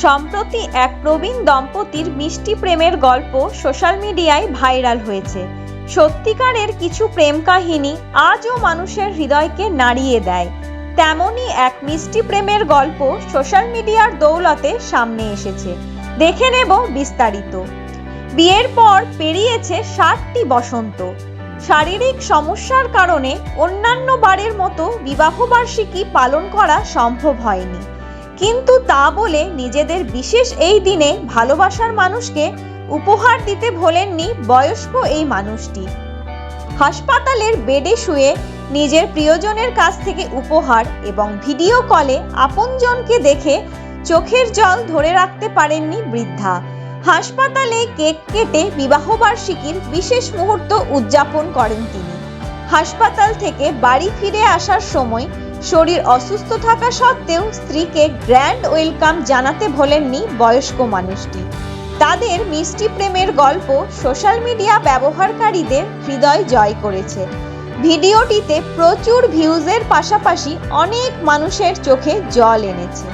সম্প্রতি এক প্রবীণ দম্পতির মিষ্টি প্রেমের গল্প সোশ্যাল মিডিয়ায় ভাইরাল হয়েছে। সত্যিকারের কিছু প্রেম কাহিনী আজও মানুষের হৃদয়কে নাড়িয়ে দেয়। তেমনই এক মিষ্টি প্রেমের গল্প সোশ্যাল মিডিয়ার দৌলতে সামনে এসেছে। দেখে নেব বিস্তারিত। বিয়ের পর পেরিয়েছে 60টি বসন্ত। শারীরিক সমস্যার কারণে অন্যান্য বারের মতো বিবাহবার্ষিকী পালন করা সম্ভব হয়নি, কিন্তু তা বলে নিজেদের বিশেষ এই দিনে ভালোবাসার মানুষকে উপহার দিতে ভোলেননি বয়স্ক এই মানুষটি। হাসপাতালের বেডে শুয়ে নিজের প্রিয়জনের কাছ থেকে উপহার এবং ভিডিও কলে আপনজনকে দেখে চোখের জল ধরে রাখতে পারেননি বৃদ্ধা। হাসপাতালে কেক কেটে বিবাহবার্ষিকীর বিশেষ মুহূর্ত উদযাপন করেন তিনি। হাসপাতাল থেকে বাড়ি ফিরে আসার সময় শরীর অসুস্থ থাকা সত্ত্বেও স্ত্রীকে গ্র্যান্ড ওয়েলকাম জানাতে ভোলেননি বয়স্ক মানুষটি। তাদের মিষ্টি প্রেমের গল্প সোশ্যাল মিডিয়া ব্যবহারকারীদের হৃদয় জয় করেছে। ভিডিওটিতে প্রচুর ভিউজের পাশাপাশি অনেক মানুষের চোখে জল এনেছে।